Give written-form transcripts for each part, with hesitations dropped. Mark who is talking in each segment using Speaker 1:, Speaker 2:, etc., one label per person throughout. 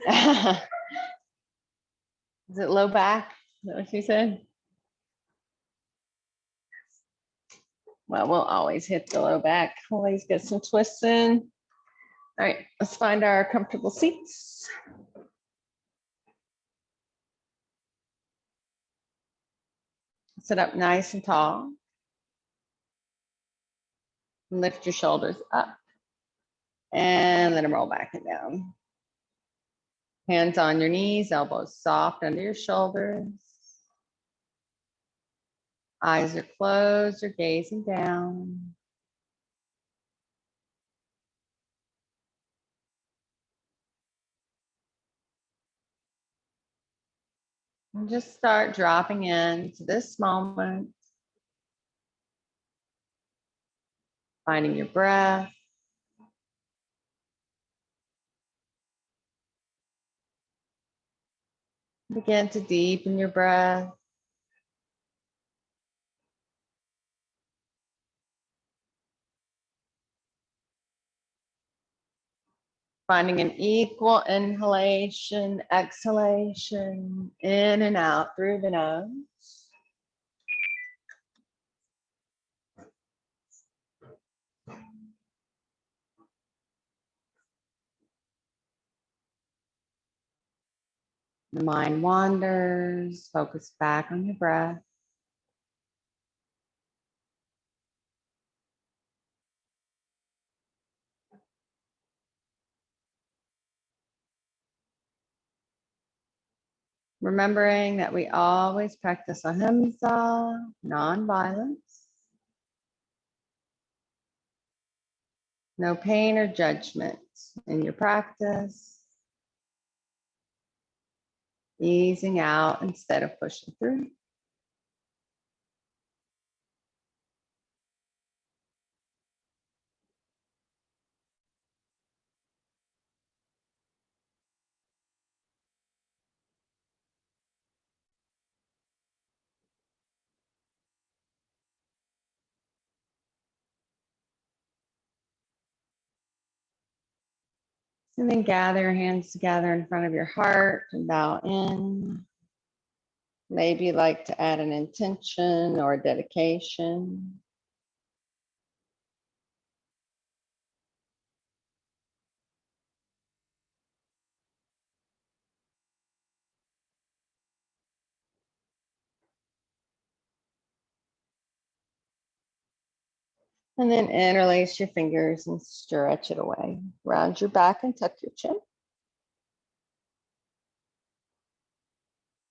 Speaker 1: Is it low back? Is that what you said? Well, we'll always hit the low back. Always get some twists in. All right, let's find our comfortable seats. Sit up nice and tall. Lift your shoulders up and let them roll back and down. Hands on your knees, elbows soft under your shoulders. Eyes are closed, you're gazing down. And just start dropping into this moment. Finding your breath. Begin to deepen your breath. Finding an equal inhalation, exhalation, in and out through the nose. The mind wanders, focus back on your breath. Remembering that we always practice ahimsa, non-violence. No pain or judgment in your practice. Easing out instead of pushing through. And then gather your hands together in front of your heart and bow in. Maybe you'd like to add an intention or a dedication. And then interlace your fingers and stretch it away. Round your back and tuck your chin.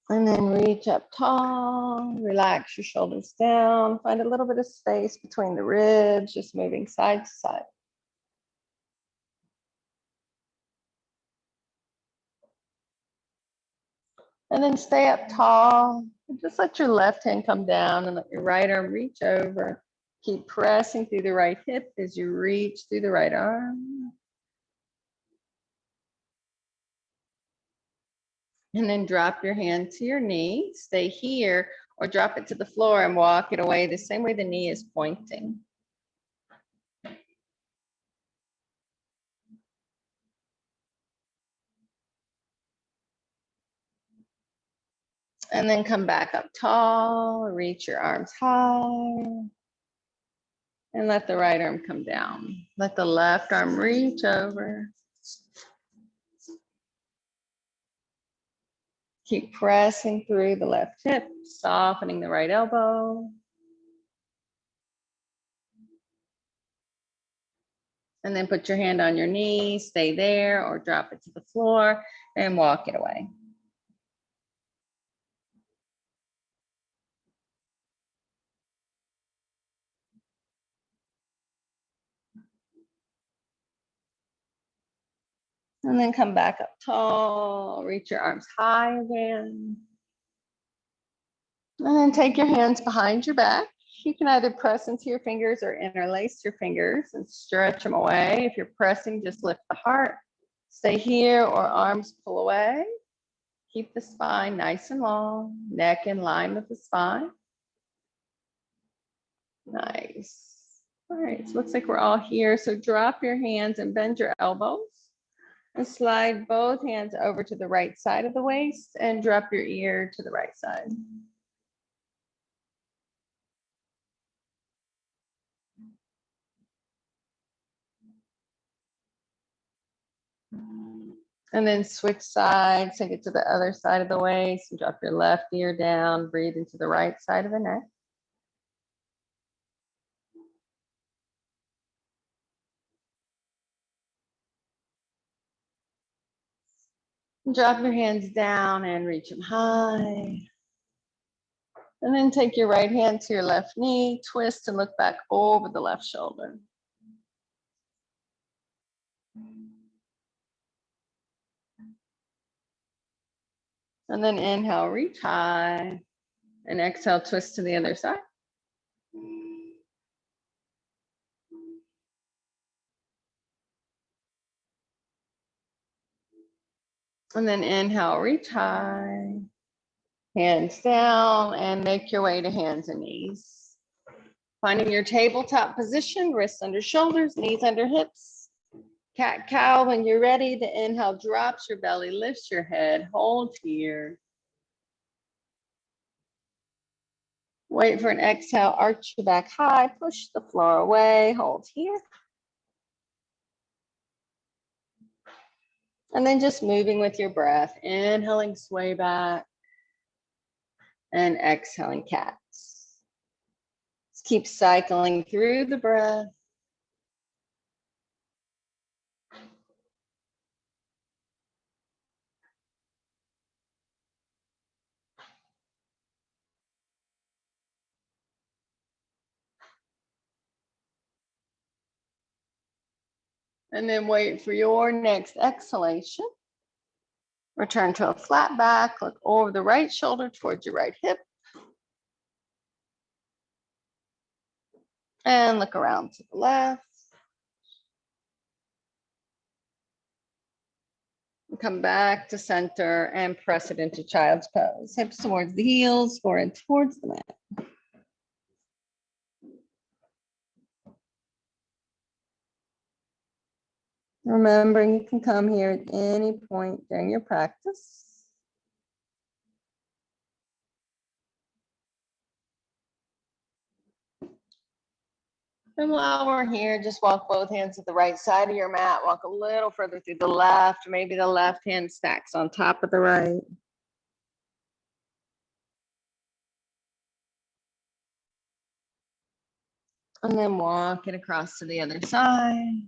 Speaker 1: And then reach up tall, relax your shoulders down, find a little bit of space between the ribs, just moving side to side. And then stay up tall. Just let your left hand come down and let your right arm reach over. Keep pressing through the right hip as you reach through the right arm. And then drop your hand to your knee. Stay here or drop it to the floor and walk it away the same way the knee is pointing. And then come back up tall, reach your arms high. And let the right arm come down. Let the left arm reach over. Keep pressing through the left hip, softening the right elbow. And then put your hand on your knee, stay there or drop it to the floor and walk it away. And then come back up tall, reach your arms high again. And then take your hands behind your back. You can either press into your fingers or interlace your fingers and stretch them away. If you're pressing, just lift the heart. Stay here or arms pull away. Keep the spine nice and long, neck in line with the spine. Nice. All right, so looks like we're all here. So drop your hands and bend your elbows. And slide both hands over to the right side of the waist and drop your ear to the right side. And then switch sides, take it to the other side of the waist and drop your left ear down, breathe into the right side of the neck. Drop your hands down and reach them high. And then take your right hand to your left knee, twist and look back over the left shoulder. And then inhale, reach high. And exhale, twist to the other side. And then inhale, reach high. Hands down and make your way to hands and knees. Finding your tabletop position, wrists under shoulders, knees under hips. Cat cow, when you're ready, the inhale drops your belly, lifts your head, hold here. Wait for an exhale, arch your back high, push the floor away, hold here. And then just moving with your breath, inhaling, sway back, and exhaling, cats. Just keep cycling through the breath. And then wait for your next exhalation. Return to a flat back, look over the right shoulder towards your right hip. And look around to the left. Come back to center and press it into child's pose. Hips towards the heels, forehead towards the mat. Remembering you can come here at any point during your practice. And while we're here, just walk both hands to the right side of your mat. Walk a little further through the left. Maybe the left hand stacks on top of the right. And then walk it across to the other side.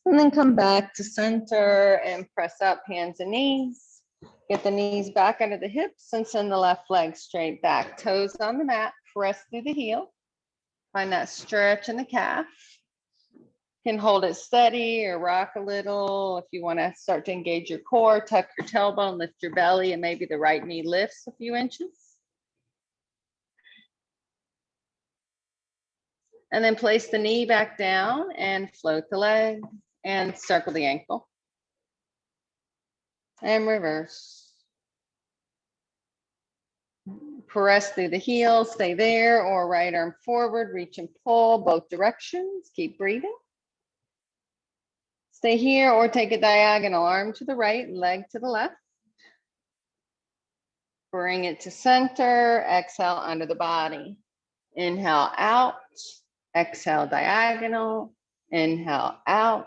Speaker 1: And then come back to center and press up hands and knees. Get the knees back under the hips and send the left leg straight back. Toes on the mat, press through the heel. Find that stretch in the calf. You can hold it steady or rock a little. If you want to start to engage your core, tuck your tailbone, lift your belly, and maybe the right knee lifts a few inches. And then place the knee back down and float the leg and circle the ankle. And reverse. Press through the heel, stay there, or right arm forward, reach and pull both directions. Keep breathing. Stay here or take a diagonal, arm to the right, leg to the left. Bring it to center, exhale under the body. Inhale out, exhale diagonal, inhale out,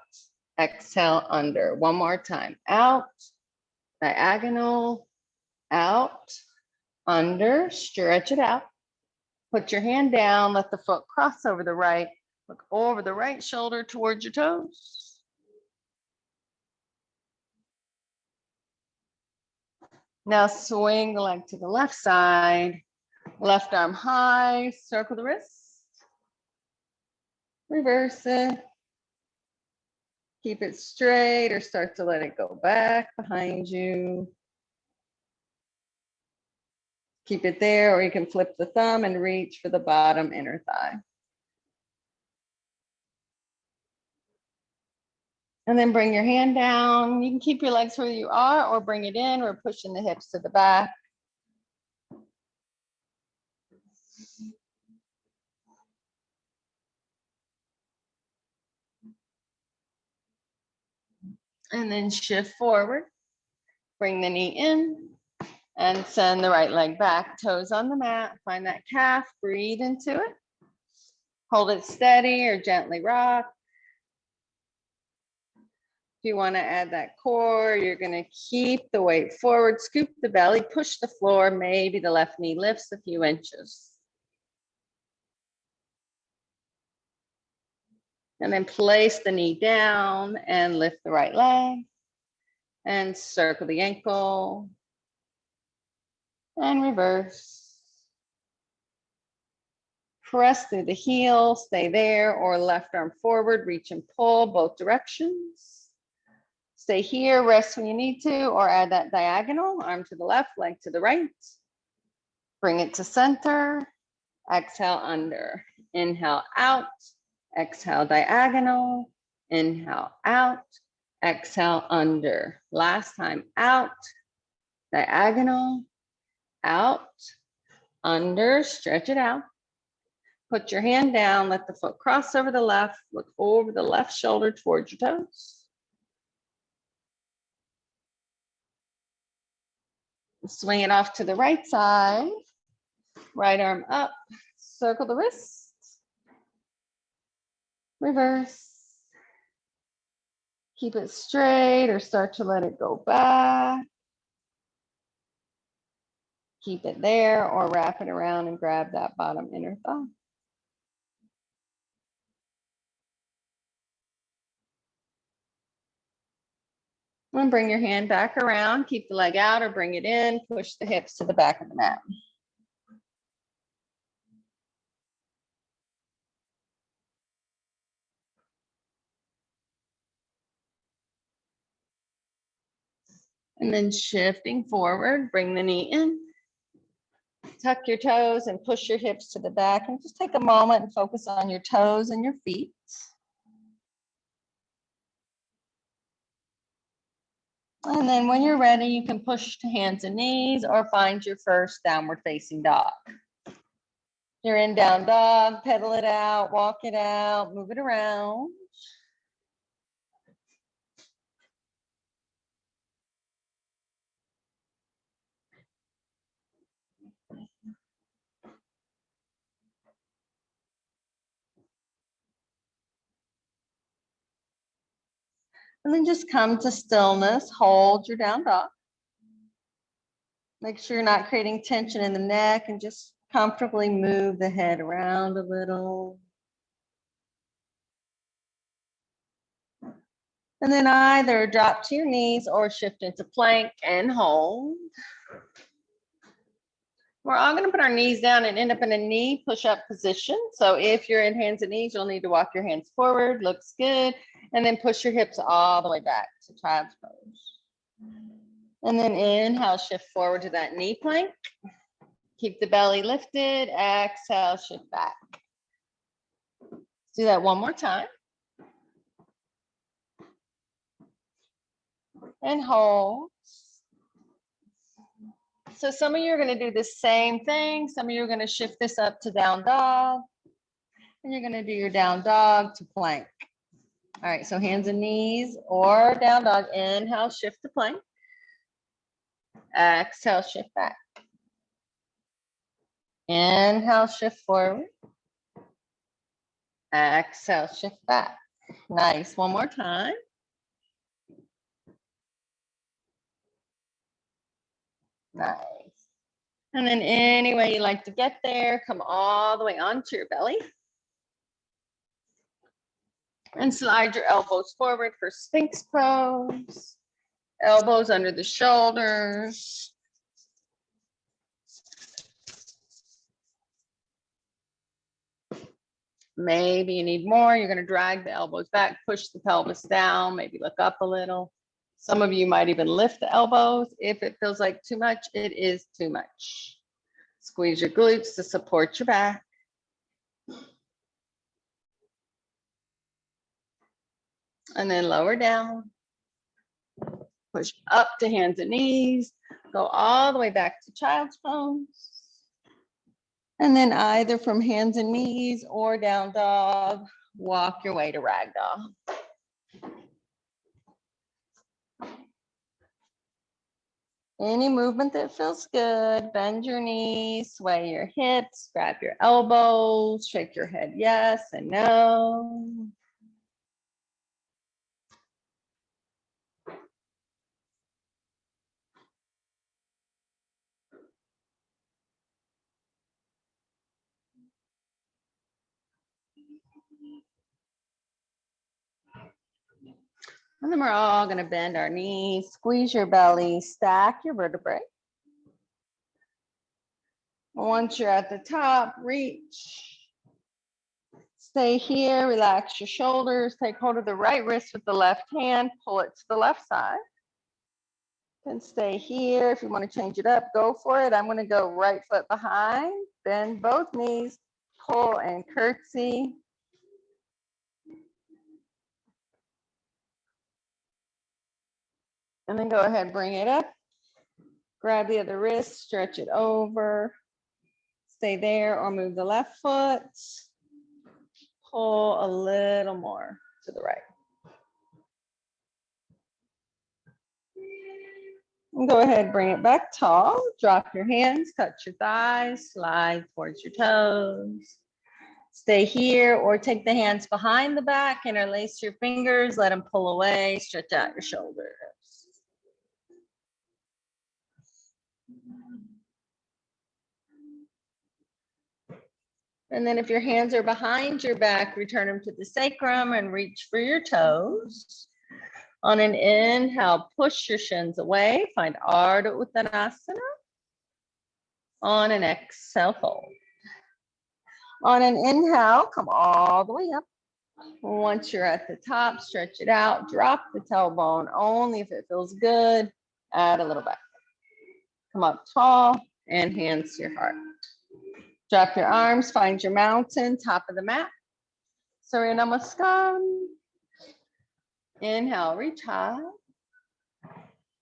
Speaker 1: exhale under. One more time, out, diagonal, out, under, stretch it out. Put your hand down, let the foot cross over the right, look over the right shoulder towards your toes. Now swing the leg to the left side, left arm high, circle the wrist, reverse it. Keep it straight or start to let it go back behind you. Keep it there, or you can flip the thumb and reach for the bottom inner thigh. And then bring your hand down. You can keep your legs where you are or bring it in or pushing the hips to the back. And then shift forward. Bring the knee in and send the right leg back. Toes on the mat. Find that calf. Breathe into it. Hold it steady or gently rock. If you want to add that core, you're going to keep the weight forward, scoop the belly, push the floor. Maybe the left knee lifts a few inches. And then place the knee down and lift the right leg and circle the ankle and reverse. Press through the heel, stay there, or left arm forward, reach and pull both directions. Stay here, rest when you need to, or add that diagonal, arm to the left, leg to the right. Bring it to center, exhale under, inhale out, exhale diagonal, inhale out, exhale under. Last time, out, diagonal, out, under, stretch it out. Put your hand down, let the foot cross over the left, look over the left shoulder towards your toes. Swing it off to the right side. Right arm up, circle the wrist. Reverse. Keep it straight or start to let it go back. Keep it there or wrap it around and grab that bottom inner thigh. And bring your hand back around, keep the leg out or bring it in, push the hips to the back of the mat. And then shifting forward, bring the knee in, tuck your toes and push your hips to the back and just take a moment and focus on your toes and your feet. And then when you're ready, you can push to hands and knees or find your first downward facing dog. You're in down dog, pedal it out, walk it out, move it around. And then just come to stillness, hold your down dog. Make sure you're not creating tension in the neck and just comfortably move the head around a little. And then either drop to your knees or shift into plank and hold. We're all going to put our knees down and end up in a knee push-up position. So if you're in hands and knees, you'll need to walk your hands forward, looks good. And then push your hips all the way back to child's pose. And then inhale, shift forward to that knee plank. Keep the belly lifted, exhale, shift back. Let's do that one more time. And hold. So some of you are going to do the same thing. Some of you are going to shift this up to down dog. And you're going to do your down dog to plank. All right, so hands and knees or down dog. Inhale, shift to plank. Exhale, shift back. Inhale, shift forward. Exhale, shift back. Nice. One more time. Nice. And then any way you like to get there, come all the way onto your belly. And slide your elbows forward for Sphinx pose. Elbows under the shoulders. Maybe you need more. You're going to drag the elbows back, push the pelvis down, maybe look up a little. Some of you might even lift the elbows. If it feels like too much, it is too much. Squeeze your glutes to support your back. And then lower down. Push up to hands and knees. Go all the way back to child's pose. And then either from hands and knees or down dog, walk your way to ragdoll. Any movement that feels good. Bend your knees, sway your hips, grab your elbows, shake your head yes and no. And then we're all going to bend our knees, squeeze your belly, stack your vertebrae. Once you're at the top, reach. Stay here, relax your shoulders, take hold of the right wrist with the left hand, pull it to the left side. Then stay here. If you want to change it up, go for it. I'm going to go right foot behind, bend both knees, pull and curtsy. And then go ahead, bring it up. Grab the other wrist, stretch it over. Stay there or move the left foot. Pull a little more to the right. And go ahead, bring it back tall. Drop your hands, touch your thighs, slide towards your toes. Stay here or take the hands behind the back, interlace your fingers, let them pull away, stretch out your shoulders. And then if your hands are behind your back, return them to the sacrum and reach for your toes. On an inhale, push your shins away, find Ardha Uttanasana. On an exhale, fold. On an inhale, come all the way up. Once you're at the top, stretch it out, drop the tailbone only if it feels good. Add a little back. Come up tall and hands to your heart. Drop your arms, find your mountain, top of the mat. Surya Namaskar. Inhale, reach high.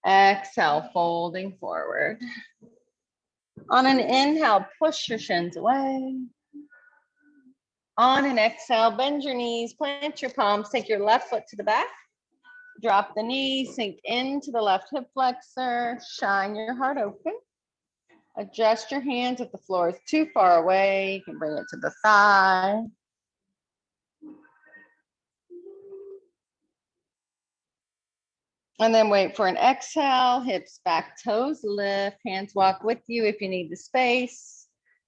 Speaker 1: Exhale, folding forward. On an inhale, push your shins away. On an exhale, bend your knees, plant your palms, take your left foot to the back. Drop the knee, sink into the left hip flexor, shine your heart open. Adjust your hands if the floor is too far away. You can bring it to the thigh. And then wait for an exhale, hips back, toes lift, hands walk with you if you need the space.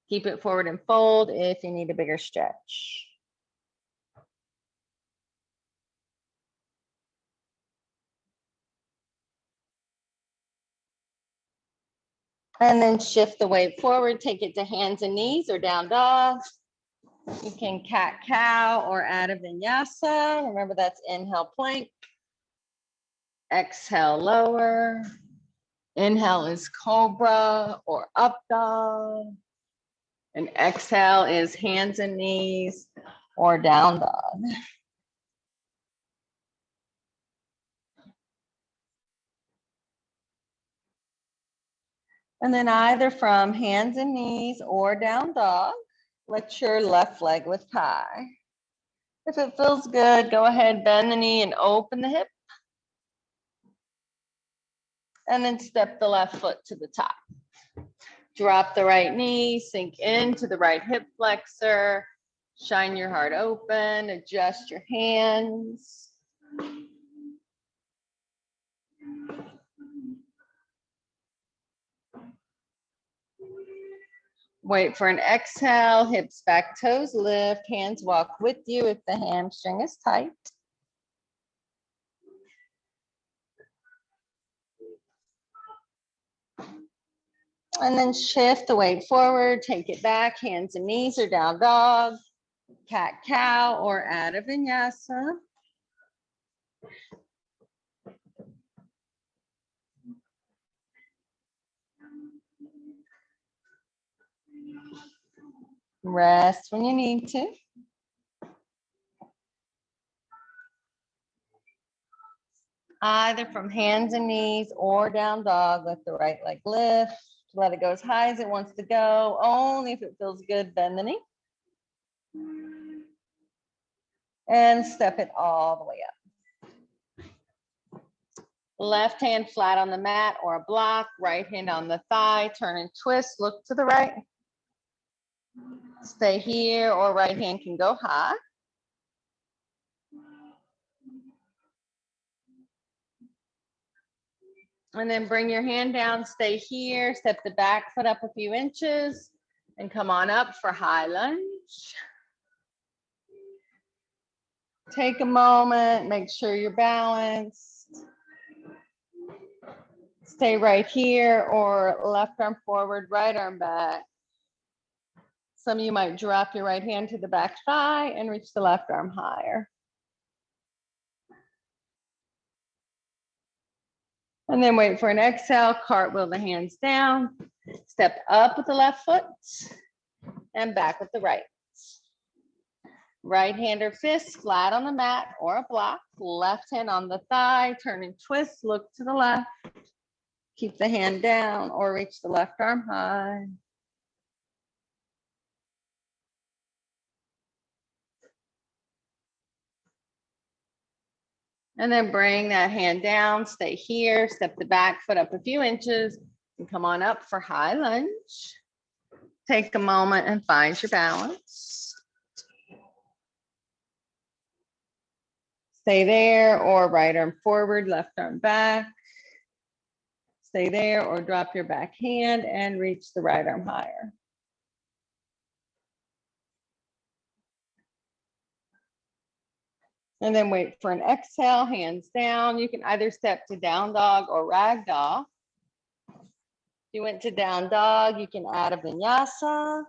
Speaker 1: Keep it forward and fold if you need a bigger stretch. And then shift the weight forward, take it to hands and knees or down dog. You can cat-cow or Adho Vinyasa. Remember that's inhale plank. Exhale lower. Inhale is cobra or up dog. And exhale is hands and knees or down dog. And then either from hands and knees or down dog, let your left leg with thigh. If it feels good, go ahead, bend the knee and open the hip. And then step the left foot to the top. Drop the right knee, sink into the right hip flexor. Shine your heart open, adjust your hands. Wait for an exhale, hips back, toes lift, hands walk with you if the hamstring is tight. And then shift the weight forward, take it back, hands and knees or down dog, cat-cow or Adho Vinyasa. Rest when you need to. Either from hands and knees or down dog, let the right leg lift. Let it go as high as it wants to go. Only if it feels good, bend the knee. And step it all the way up. Left hand flat on the mat or a block, right hand on the thigh, turn and twist, look to the right. Stay here, or right hand can go high. And then bring your hand down, stay here, step the back foot up a few inches, and come on up for high lunge. Take a moment, make sure you're balanced. Stay right here, or left arm forward, right arm back. Some of you might drop your right hand to the back thigh and reach the left arm higher. And then wait for an exhale, cartwheel the hands down, step up with the left foot and back with the right. Right hand or fist flat on the mat or a block, left hand on the thigh, turn and twist, look to the left. Keep the hand down or reach the left arm high. And then bring that hand down, stay here, step the back foot up a few inches and come on up for high lunge. Take a moment and find your balance. Stay there, or right arm forward, left arm back. Stay there, or drop your back hand and reach the right arm higher. And then wait for an exhale, hands down. You can either step to down dog or rag doll. If you went to down dog, you can add a vinyasa.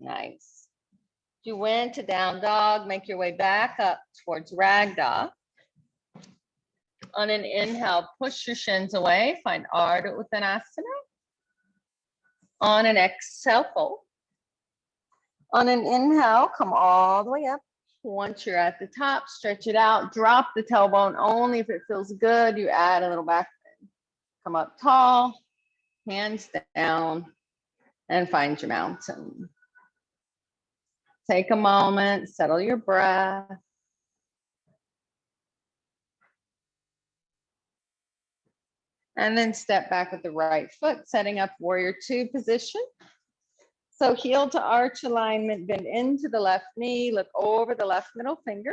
Speaker 1: Nice. If you went to down dog, make your way back up towards rag doll. On an inhale, push your shins away, find Ardha Uttanasana. On an exhale, fold. On an inhale, come all the way up. Once you're at the top, stretch it out, drop the tailbone only if it feels good. You add a little back bend. Come up tall, hands down, and find your mountain. Take a moment, settle your breath. And then step back with the right foot, setting up warrior two position. So heel to arch alignment, bend into the left knee, look over the left middle finger.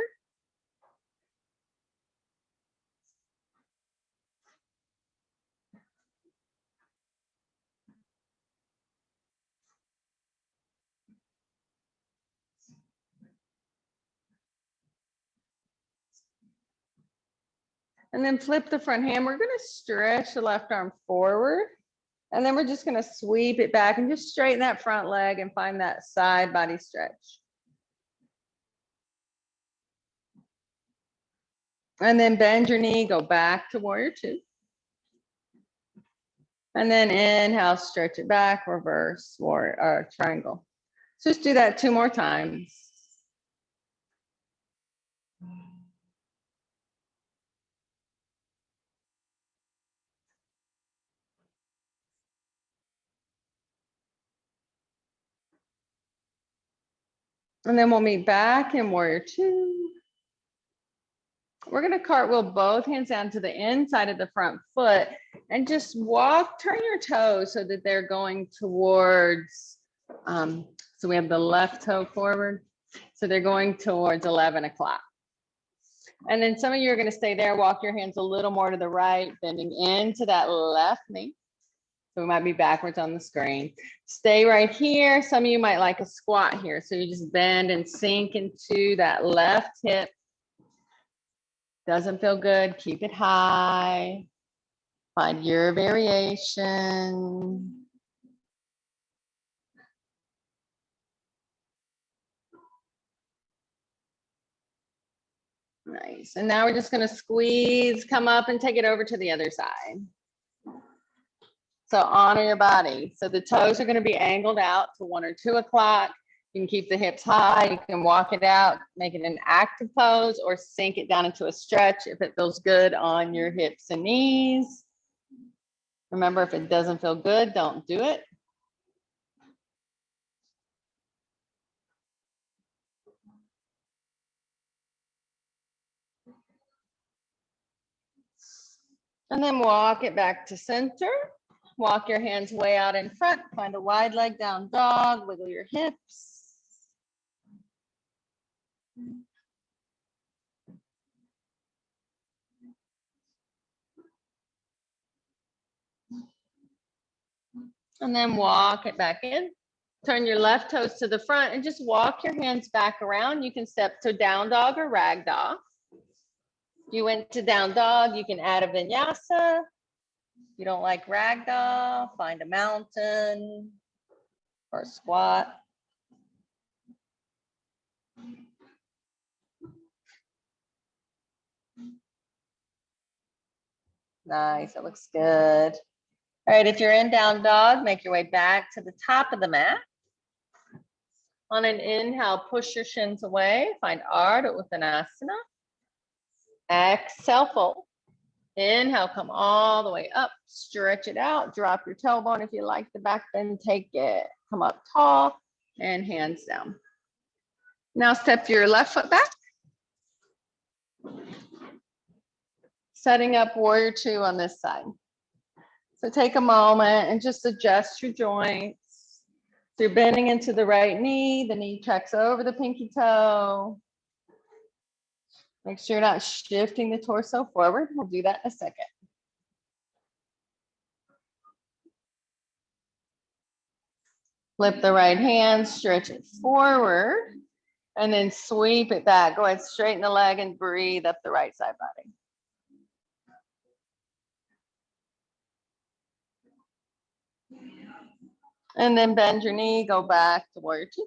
Speaker 1: And then flip the front hand. We're gonna stretch the left arm forward. And then we're just gonna sweep it back and just straighten that front leg and find that side body stretch. And then bend your knee, go back to warrior two. And then inhale, stretch it back, reverse warrior triangle. So just do that 2 more times. And then we'll meet back in warrior two. We're going to cartwheel both hands down to the inside of the front foot and just walk, turn your toes so that they're going towards, so we have the left toe forward. So they're going towards 11 o'clock. And then some of you are going to stay there, walk your hands a little more to the right, bending into that left knee. So we might be backwards on the screen. Stay right here. Some of you might like a squat here. So you just bend and sink into that left hip. Doesn't feel good, keep it high. Find your variation. Nice. And now we're just going to squeeze, come up and take it over to the other side. So honor your body. So the toes are going to be angled out to 1 or 2 o'clock. You can keep the hips high. You can walk it out, make it an active pose, or sink it down into a stretch if it feels good on your hips and knees. Remember, if it doesn't feel good, don't do it. And then walk it back to center. Walk your hands way out in front. Find a wide leg down dog. Wiggle your hips. And then walk it back in. Turn your left toes to the front and just walk your hands back around. You can step to down dog or rag dog. If you went to down dog, you can add a vinyasa. If you don't like rag dog, find a mountain or a squat. Nice, it looks good. All right, if you're in down dog, make your way back to the top of the mat. On an inhale, push your shins away, find Ardha Uttanasana. Exhale, fold. Inhale, come all the way up, stretch it out, drop your tailbone. If you like the back bend, take it. Come up tall and hands down. Now step your left foot back. Setting up warrior two on this side. So take a moment and just adjust your joints. So you're bending into the right knee, the knee tracks over the pinky toe. Make sure you're not shifting the torso forward. We'll do that in a second. Flip the right hand, stretch it forward, and then sweep it back. Go ahead, straighten the leg and breathe up the right side body. And then bend your knee, go back to warrior two.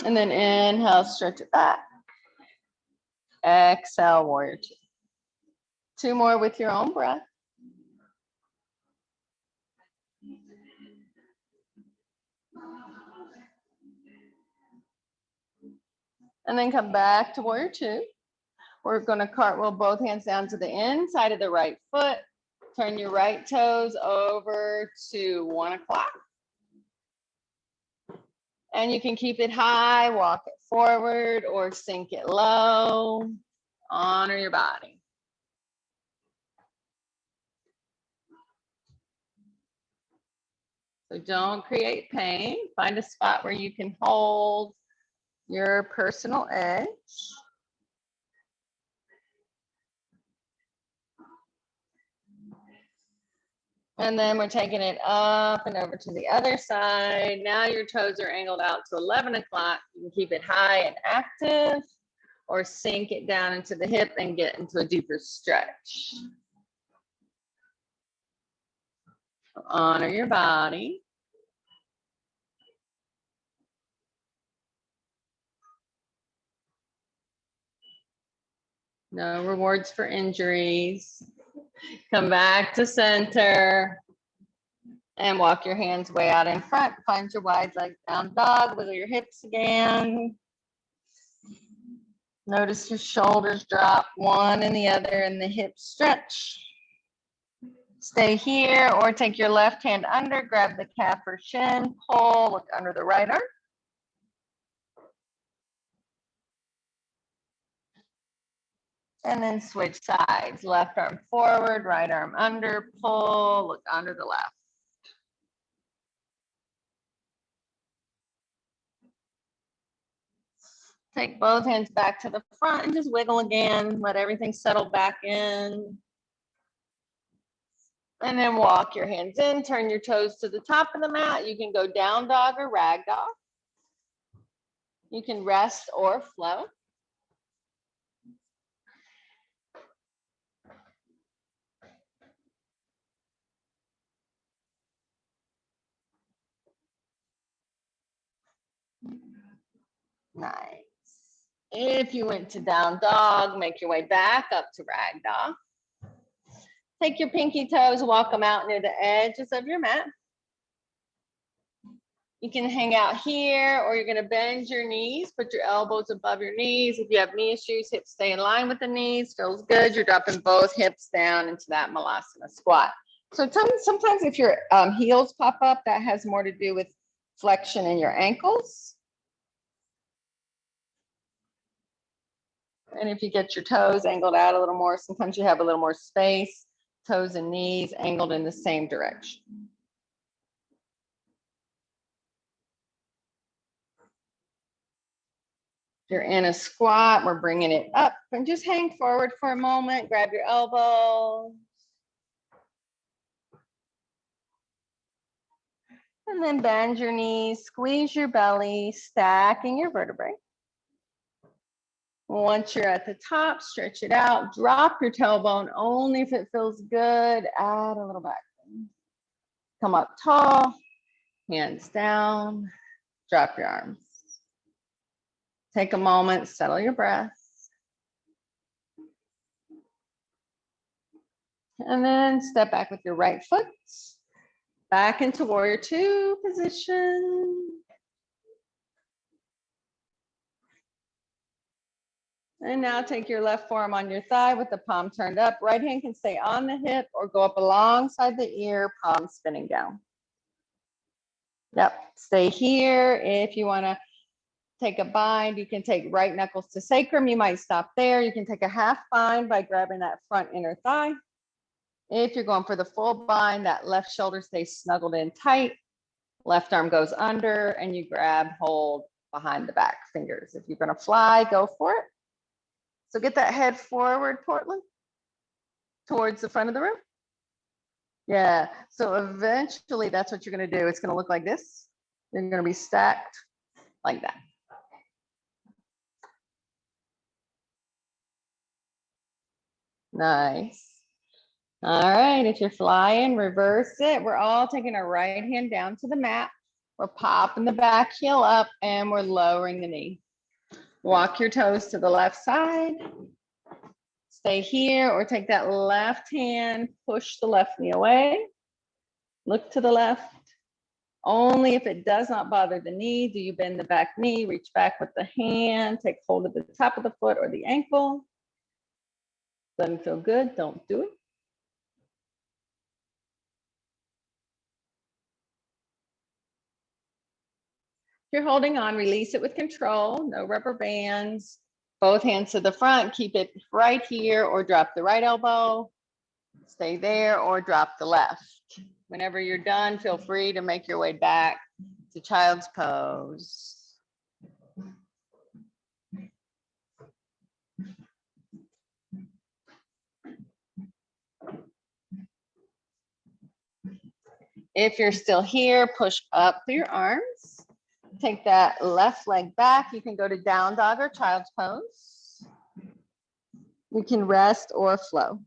Speaker 1: And then inhale, stretch it back. Exhale, warrior two. Two more with your own breath. And then come back to warrior two. We're going to cartwheel both hands down to the inside of the right foot. Turn your right toes over to 1 o'clock. And you can keep it high, walk it forward, or sink it low. Honor your body. So don't create pain. Find a spot where you can hold your personal edge. And then we're taking it up and over to the other side. Now your toes are angled out to 11 o'clock. You can keep it high and active, or sink it down into the hip and get into a deeper stretch. Honor your body. No rewards for injuries. Come back to center and walk your hands way out in front. Find your wide leg down dog. Wiggle your hips again. Notice your shoulders drop, one and the other, and the hips stretch. Stay here, or take your left hand under, grab the calf or shin, pull, look under the right arm. And then switch sides. Left arm forward, right arm under, pull, look under the left. Take both hands back to the front and just wiggle again. Let everything settle back in. And then walk your hands in, turn your toes to the top of the mat. You can go down dog or rag dog. You can rest or flow. Nice. If you went to down dog, make your way back up to rag dog. Take your pinky toes, walk them out near the edges of your mat. You can hang out here, or you're going to bend your knees, put your elbows above your knees. If you have knee issues, hips stay in line with the knees, feels good. You're dropping both hips down into that Malasana squat. So sometimes if your heels pop up, that has more to do with flexion in your ankles. And if you get your toes angled out a little more, sometimes you have a little more space, toes and knees angled in the same direction. If you're in a squat, we're bringing it up and just hang forward for a moment, grab your elbows. And then bend your knees, squeeze your belly, stacking your vertebrae. Once you're at the top, stretch it out, drop your tailbone only if it feels good, add a little back bend. Come up tall, hands down, drop your arms. Take a moment, settle your breath. And then step back with your right foot, back into warrior two position. And now take your left forearm on your thigh with the palm turned up. Right hand can stay on the hip or go up alongside the ear, palm spinning down. Yep, stay here. If you want to take a bind, you can take right knuckles to sacrum. You might stop there. You can take a half bind by grabbing that front inner thigh. If you're going for the full bind, that left shoulder stays snuggled in tight. Left arm goes under and you grab hold behind the back fingers. If you're going to fly, go for it. So get that head forward, Portland, towards the front of the room. Yeah, so eventually that's what you're going to do. It's going to look like this. You're going to be stacked like that. Nice. All right, if you're flying, reverse it. We're all taking our right hand down to the mat. We're popping the back heel up and we're lowering the knee. Walk your toes to the left side. Stay here or take that left hand, push the left knee away. Look to the left. Only if it does not bother the knee do you bend the back knee, reach back with the hand, take hold of the top of the foot or the ankle. Doesn't feel good, don't do it. If you're holding on, release it with control, no rubber bands. Both hands to the front, keep it right here or drop the right elbow. Stay there or drop the left. Whenever you're done, feel free to make your way back to child's pose. If you're still here, push up through your arms. Take that left leg back. You can go to down dog or child's pose. You can rest or flow.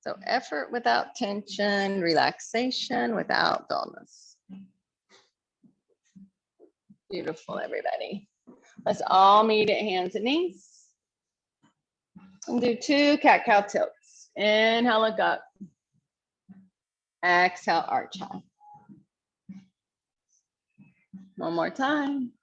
Speaker 1: So effort without tension, relaxation without dullness. Beautiful, everybody. Let's all meet at hands and knees. And do 2 cat-cow tilts. Inhale, look up. Exhale, arch high. One more time.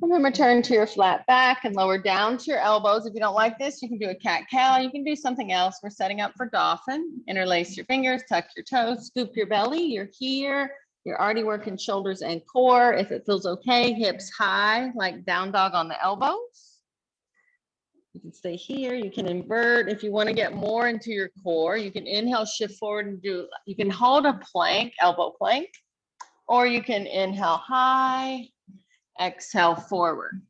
Speaker 1: And then return to your flat back and lower down to your elbows. If you don't like this, you can do a cat-cow. You can do something else. We're setting up for dolphin. Interlace your fingers, tuck your toes, scoop your belly. You're here. You're already working shoulders and core. If it feels okay, hips high, like down dog on the elbows. You can stay here. You can invert. If you want to get more into your core, you can inhale, shift forward and do, you can hold a plank, elbow plank, or you can inhale high, exhale forward.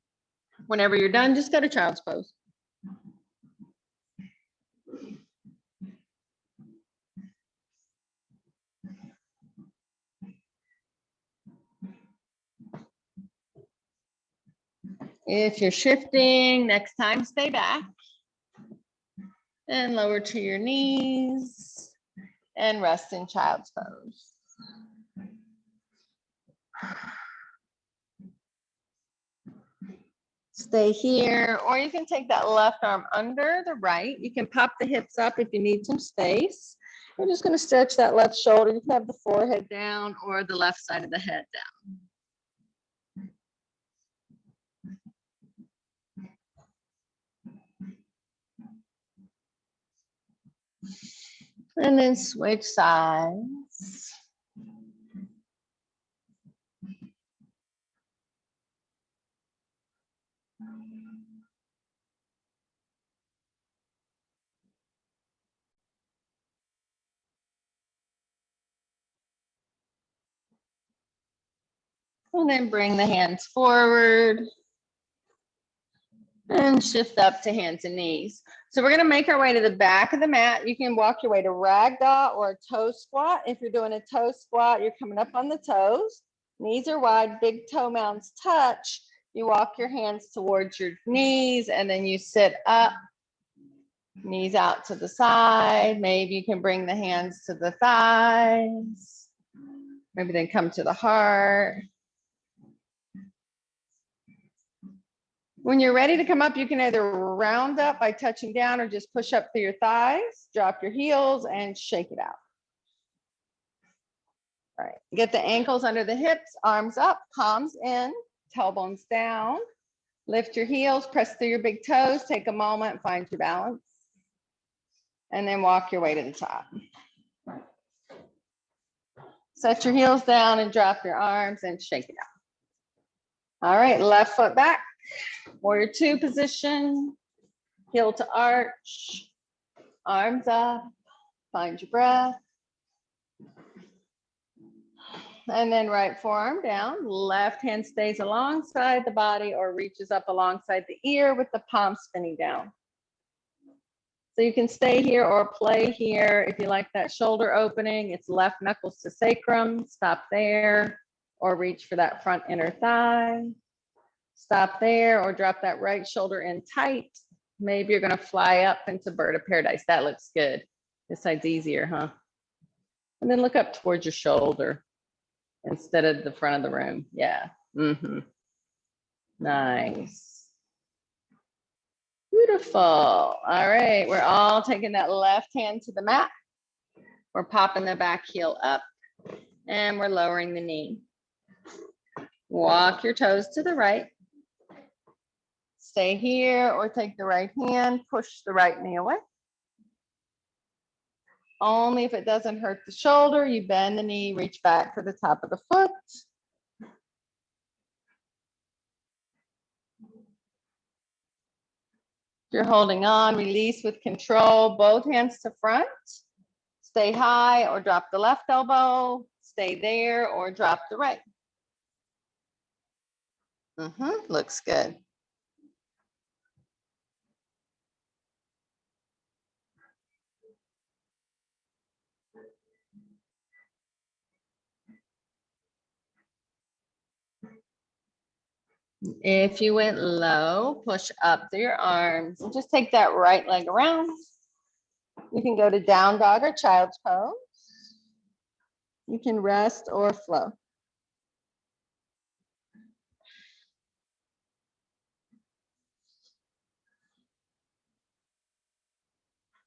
Speaker 1: Whenever you're done, just go to child's pose. If you're shifting, next time stay back and lower to your knees and rest in child's pose. Stay here, or you can take that left arm under the right. You can pop the hips up if you need some space. We're just going to stretch that left shoulder. You can have the forehead down or the left side of the head down. And then switch sides. And then bring the hands forward and shift up to hands and knees. So we're going to make our way to the back of the mat. You can walk your way to ragdoll or a toe squat. If you're doing a toe squat, you're coming up on the toes. Knees are wide, big toe mounds touch. You walk your hands towards your knees and then you sit up, knees out to the side. Maybe you can bring the hands to the thighs. Maybe then come to the heart. When you're ready to come up, you can either round up by touching down or just push up through your thighs, drop your heels and shake it out. All right, get the ankles under the hips, arms up, palms in, tailbones down. Lift your heels, press through your big toes, take a moment, find your balance. And then walk your way to the top. Set your heels down and drop your arms and shake it out. All right, left foot back. Warrior two position, heel to arch, arms up, find your breath. And then right forearm down, left hand stays alongside the body or reaches up alongside the ear with the palm spinning down. So you can stay here or play here. If you like that shoulder opening, it's left knuckles to sacrum, stop there, or reach for that front inner thigh. Stop there or drop that right shoulder in tight. Maybe you're gonna fly up into bird of paradise. That looks good. This side's easier, huh? And then look up towards your shoulder instead of the front of the room. Yeah. Nice. Beautiful. All right, we're all taking that left hand to the mat. We're popping the back heel up and we're lowering the knee. Walk your toes to the right. Stay here or take the right hand, push the right knee away. Only if it doesn't hurt the shoulder, you bend the knee, reach back for the top of the foot. You're holding on, release with control, both hands to front. Stay high or drop the left elbow. Stay there or drop the right. Looks good. If you went low, push up through your arms and just take that right leg around. You can go to down dog or child's pose. You can rest or flow.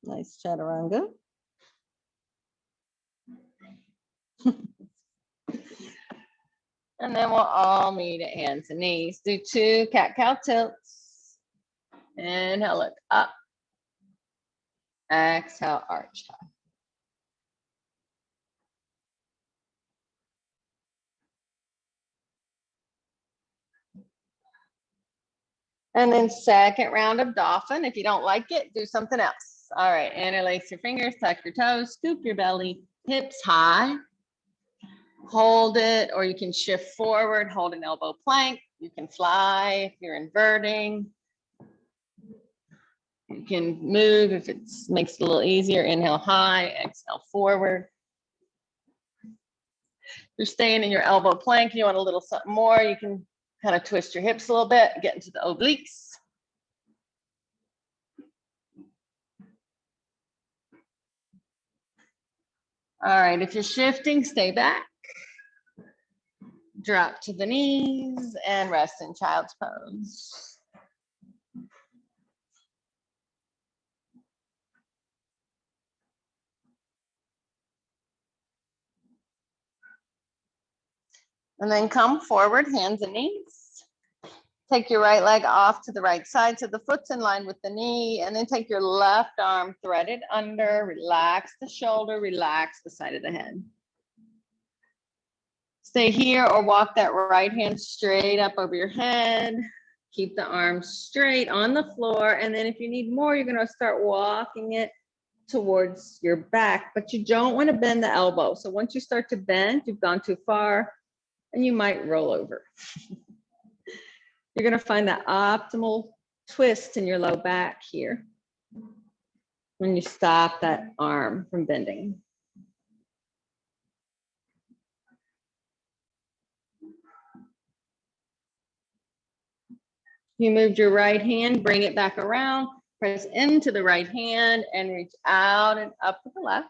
Speaker 1: Nice chaturanga. And then we'll all meet at hands and knees. Do 2 cat-cow tilts. Inhale, look up. Exhale, arch high. And then second round of dolphin. If you don't like it, do something else. All right, interlace your fingers, tuck your toes, scoop your belly, hips high. Hold it, or you can shift forward, hold an elbow plank. You can fly if you're inverting. You can move if it makes it a little easier. Inhale high, exhale forward. You're staying in your elbow plank. You want a little something more, you can kind of twist your hips a little bit, get into the obliques. All right, if you're shifting, stay back. Drop to the knees and rest in child's pose. And then come forward, hands and knees. Take your right leg off to the right side so the foot's in line with the knee, and then take your left arm threaded under, relax the shoulder, relax the side of the head. Stay here or walk that right hand straight up over your head. Keep the arms straight on the floor, and then if you need more, you're gonna start walking it towards your back, but you don't wanna bend the elbow. So once you start to bend, you've gone too far. and you might roll over. You're going to find that optimal twist in your low back here when you stop that arm from bending. You moved your right hand, bring it back around, press into the right hand and reach out and up with the left.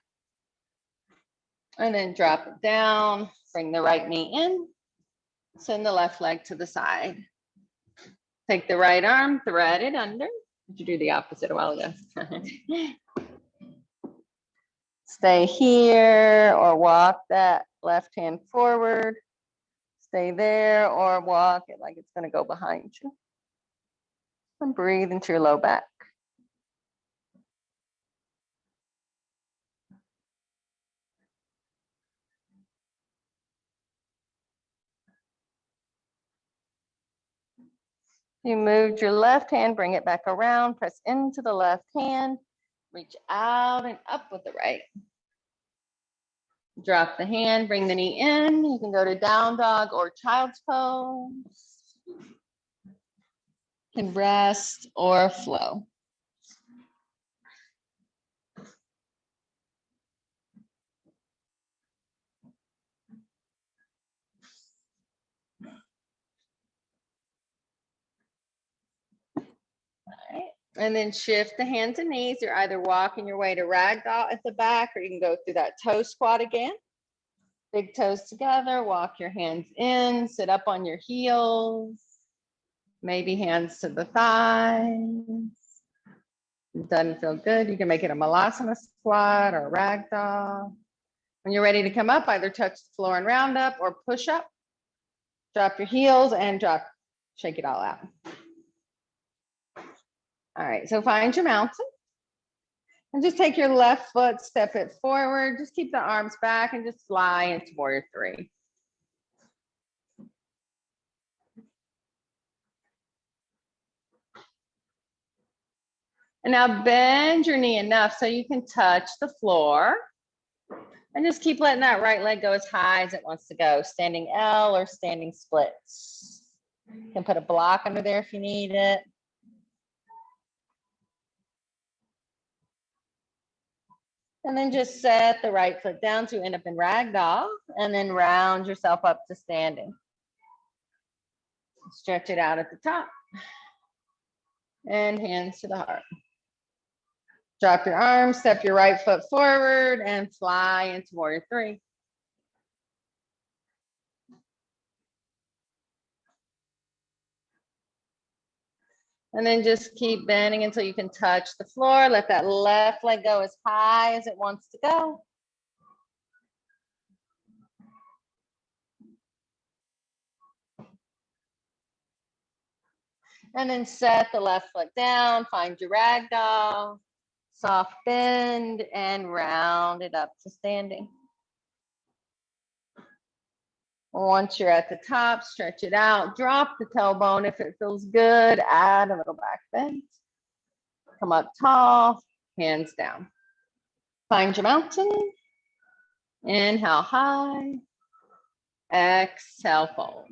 Speaker 1: And then drop it down, bring the right knee in, send the left leg to the side. Take the right arm, thread it under. Did you do the opposite a while ago? Stay here or walk that left hand forward. Stay there or walk it like it's going to go behind you. And breathe into your low back. You moved your left hand, bring it back around, press into the left hand, reach out and up with the right. Drop the hand, bring the knee in. You can go to down dog or child's pose. You can rest or flow. And then shift the hands and knees. You're either walking your way to ragdoll at the back, or you can go through that toe squat again. Big toes together, walk your hands in, sit up on your heels. Maybe hands to the thighs. If it doesn't feel good, you can make it a malasana squat or ragdoll. When you're ready to come up, either touch the floor and round up or push up. Drop your heels and drop, shake it all out. All right, so find your mountain. And just take your left foot, step it forward. Just keep the arms back and just fly into warrior three. And now bend your knee enough so you can touch the floor. And just keep letting that right leg go as high as it wants to go. Standing L or standing splits. You can put a block under there if you need it. And then just set the right foot down to end up in ragdoll, and then round yourself up to standing. Stretch it out at the top. And hands to the heart. Drop your arms, step your right foot forward and fly into warrior three. And then just keep bending until you can touch the floor. Let that left leg go as high as it wants to go. And then set the left foot down, find your ragdoll, soft bend and round it up to standing. Once you're at the top, stretch it out, drop the tailbone if it feels good, add a little back bend. Come up tall, hands down. Find your mountain. Inhale high. Exhale fold.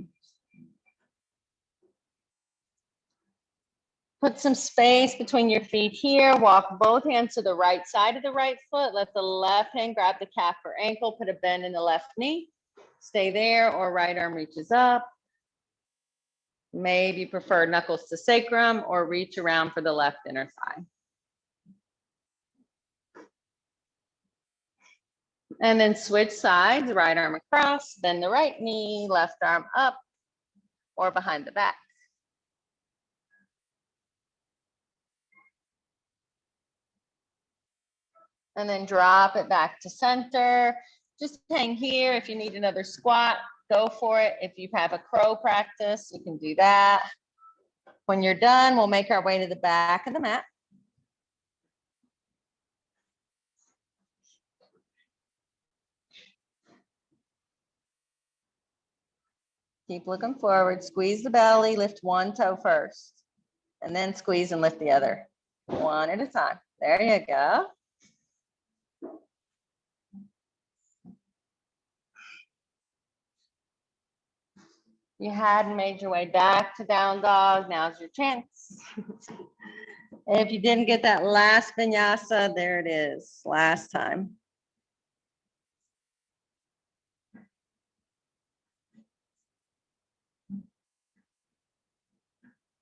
Speaker 1: Put some space between your feet here. Walk both hands to the right side of the right foot. Let the left hand grab the calf or ankle. Put a bend in the left knee. Stay there, or right arm reaches up. Maybe prefer knuckles to sacrum or reach around for the left inner thigh. And then switch sides, right arm across, bend the right knee, left arm up or behind the back. And then drop it back to center. Just hang here. If you need another squat, go for it. If you have a crow practice, you can do that. When you're done, we'll make our way to the back of the mat. Keep looking forward, squeeze the belly, lift one toe first, and then squeeze and lift the other, one at a time. There you go. You hadn't made your way back to down dog, now's your chance. If you didn't get that last vinyasa, there it is, last time.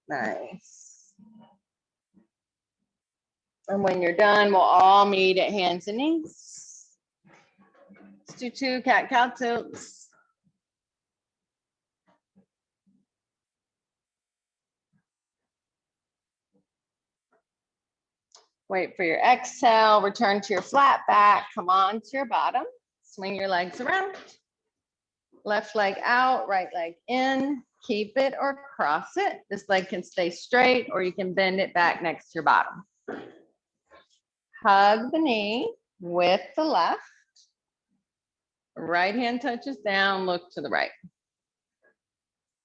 Speaker 1: Nice. And when you're done, we'll all meet at hands and knees. Let's do 2 cat-cow tilts. Wait for your exhale, return to your flat back, come on to your bottom, swing your legs around. Left leg out, right leg in, keep it or cross it. This leg can stay straight or you can bend it back next to your bottom. Hug the knee with the left. Right hand touches down, look to the right.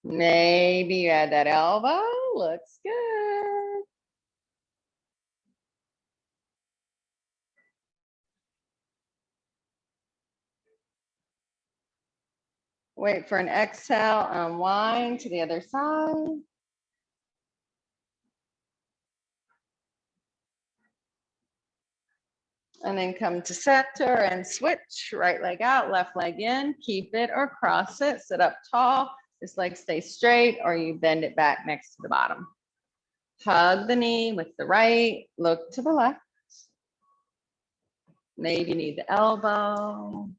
Speaker 1: Maybe you add that elbow, looks good. Wait for an exhale, unwind to the other side. And then come to center and switch, right leg out, left leg in, keep it or cross it, sit up tall. This leg stays straight or you bend it back next to the bottom. Hug the knee with the right, look to the left. Maybe you need the elbow.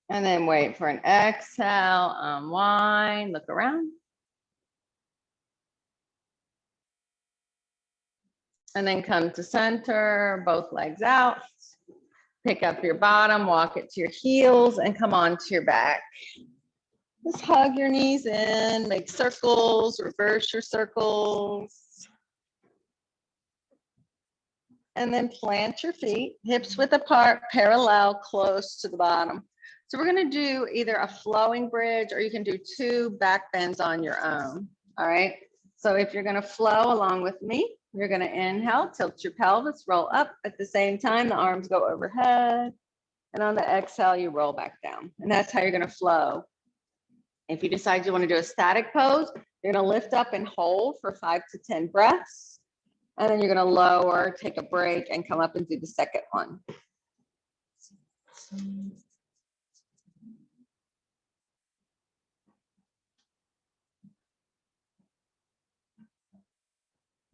Speaker 1: And then wait for an exhale, unwind, look around. And then come to center, both legs out. Pick up your bottom, walk it to your heels and come on to your back. Just hug your knees in, make circles, reverse your circles. And then plant your feet, hips width apart, parallel, close to the bottom. So we're gonna do either a flowing bridge or you can do 2 back bends on your own, all right? So if you're gonna flow along with me, you're gonna inhale, tilt your pelvis, roll up. At the same time, the arms go overhead. And on the exhale, you roll back down. And that's how you're gonna flow. If you decide you wanna do a static pose, you're gonna lift up and hold for 5 to 10 breaths. And then you're gonna lower, take a break and come up and do the second one.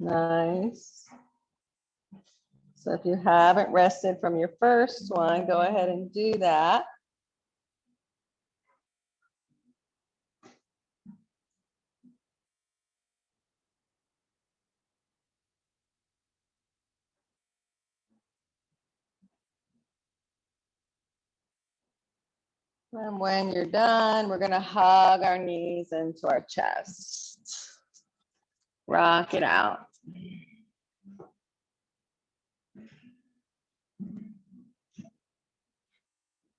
Speaker 1: Nice. So if you haven't rested from your first one, go ahead and do that. And when you're done, we're gonna hug our knees into our chest. Rock it out.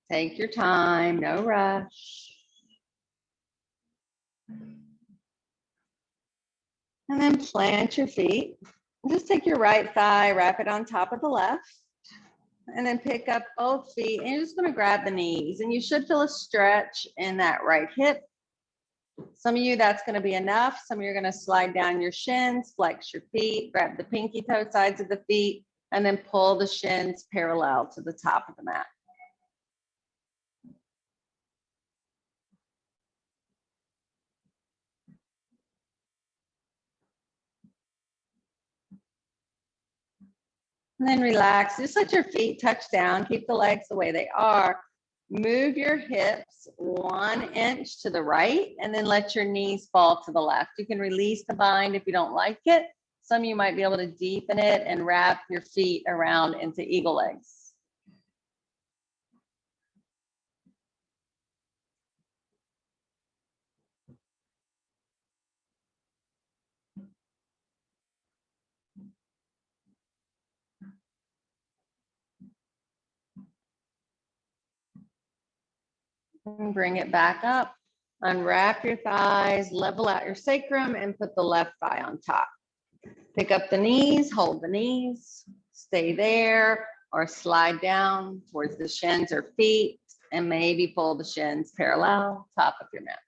Speaker 1: Take your time, no rush. And then plant your feet. Just take your right thigh, wrap it on top of the left. And then pick up both feet and you're just gonna grab the knees and you should feel a stretch in that right hip. Some of you, that's gonna be enough. Some of you are gonna slide down your shins, flex your feet, grab the pinky toe sides of the feet, and then pull the shins parallel to the top of the mat. And then relax, just let your feet touch down, keep the legs the way they are. Move your hips 1 inch to the right and then let your knees fall to the left. You can release the bind if you don't like it. Some of you might be able to deepen it and wrap your feet around into eagle legs. And bring it back up. Unwrap your thighs, level out your sacrum, and put the left thigh on top. Pick up the knees, hold the knees, stay there, or slide down towards the shins or feet, and maybe pull the shins parallel, top of your mat.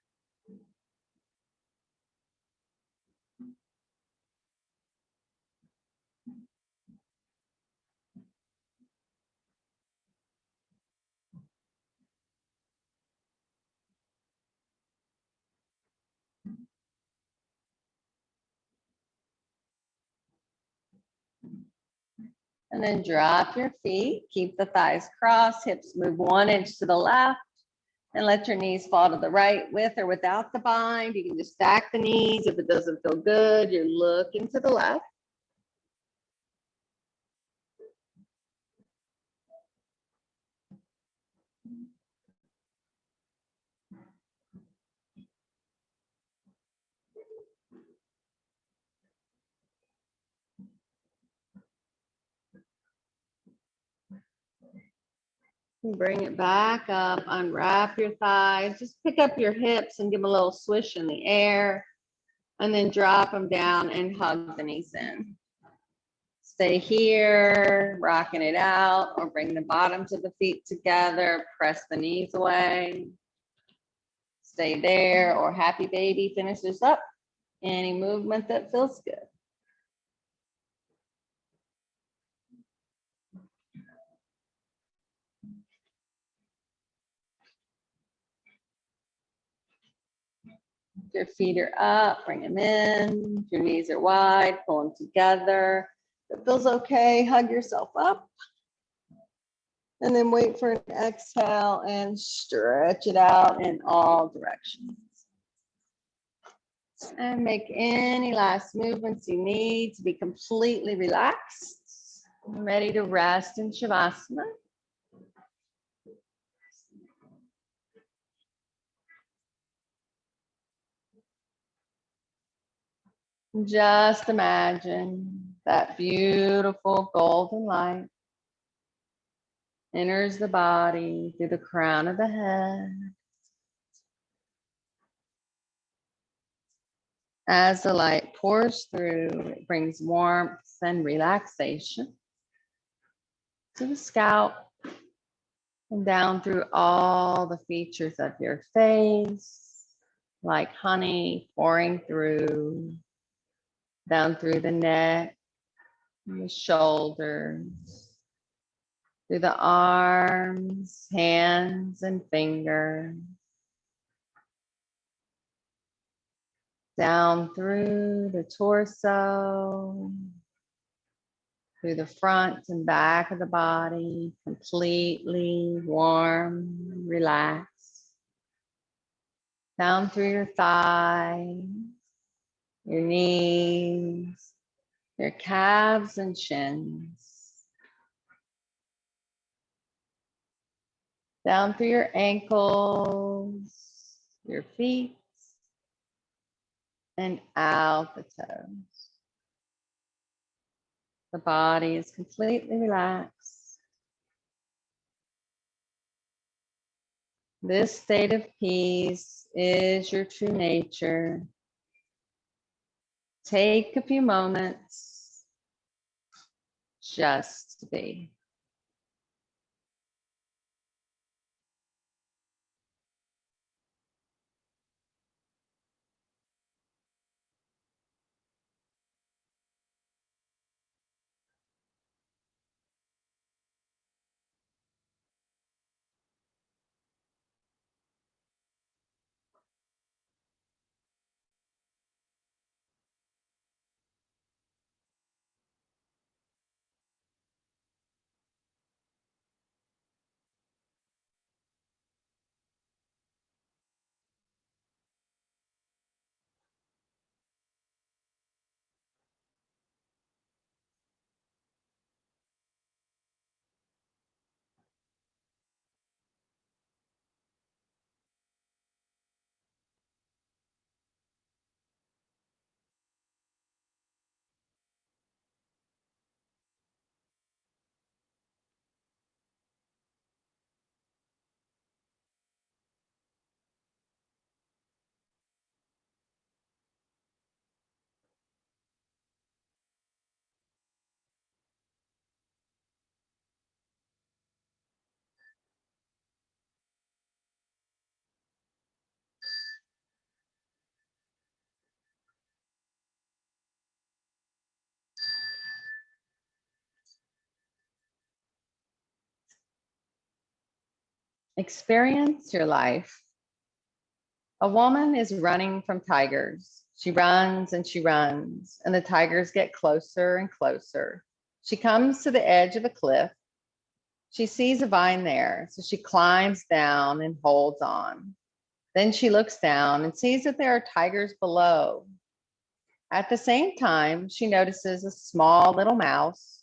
Speaker 1: And then drop your feet, keep the thighs crossed, hips move 1 inch to the left, and let your knees fall to the right with or without the bind. You can just stack the knees. If it doesn't feel good, you're looking to the left. Bring it back up, unwrap your thighs, just pick up your hips and give a little swish in the air, and then drop them down and hug the knees in. Stay here, rocking it out, or bring the bottoms of the feet together, press the knees away. Stay there, or happy baby finishes up. Any movement that feels good. Your feet are up, bring them in. If your knees are wide, pull them together. If it feels okay, hug yourself up. And then wait for an exhale and stretch it out in all directions. And make any last movements you need to be completely relaxed. Ready to rest in Shavasana. Just imagine that beautiful golden light enters the body through the crown of the head. As the light pours through, it brings warmth and relaxation to the scalp and down through all the features of your face, like honey pouring through, down through the neck, and the shoulders, through the arms, hands, and fingers, down through the torso, through the front and back of the body, completely warm, relaxed, down through your thighs, your knees, your calves and shins, down through your ankles, your feet, and out the toes. The body is completely relaxed. This state of peace is your true nature. Take a few moments just to be. Experience your life. A woman is running from tigers. She runs and she runs, and the tigers get closer and closer. She comes to the edge of a cliff. She sees a vine there, so she climbs down and holds on. Then she looks down and sees that there are tigers below. At the same time, she notices a small little mouse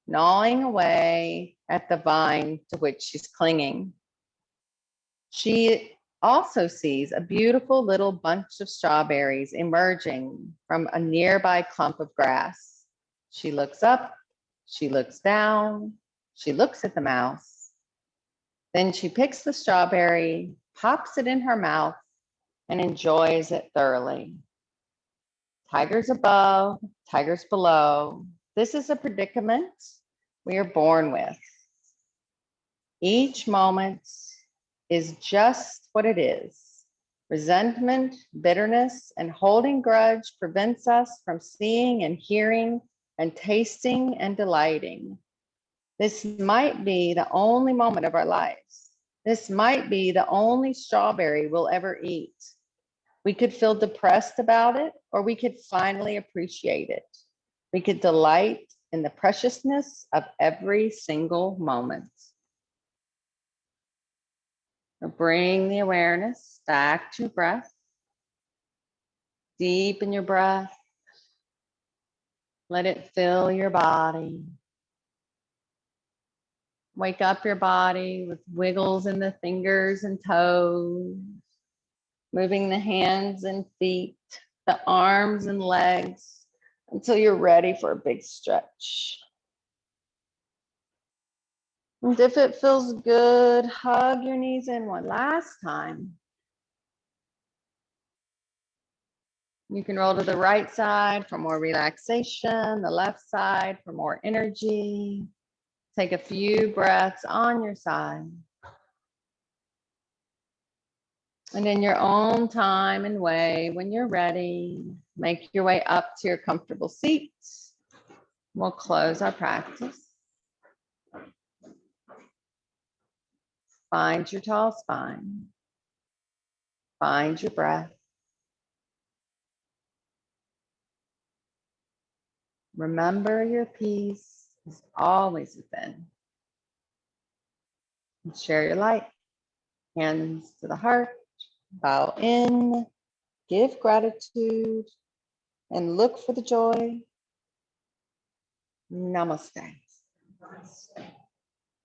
Speaker 1: gnawing away at the vine to which she's clinging. She also sees a beautiful little bunch of strawberries emerging from a nearby clump of grass. She looks up, she looks down, she looks at the mouse. Then she picks the strawberry, pops it in her mouth, and enjoys it thoroughly. Tigers above, tigers below. This is a predicament we are born with. Each moment is just what it is. Resentment, bitterness, and holding grudge prevents us from seeing and hearing and tasting and delighting. This might be the only moment of our lives. This might be the only strawberry we'll ever eat. We could feel depressed about it, or we could finally appreciate it. We could delight in the preciousness of every single moment. Bring the awareness back to breath. Deepen your breath. Let it fill your body. Wake up your body with wiggles in the fingers and toes. Moving the hands and feet, the arms and legs until you're ready for a big stretch. And if it feels good, hug your knees in one last time. You can roll to the right side for more relaxation, the left side for more energy. Take a few breaths on your side. And in your own time and way, when you're ready, make your way up to your comfortable seat. We'll close our practice. Find your tall spine. Find your breath. Remember, your peace is always within. And share your light. Hands to the heart. Bow in. Give gratitude. And look for the joy. Namaste.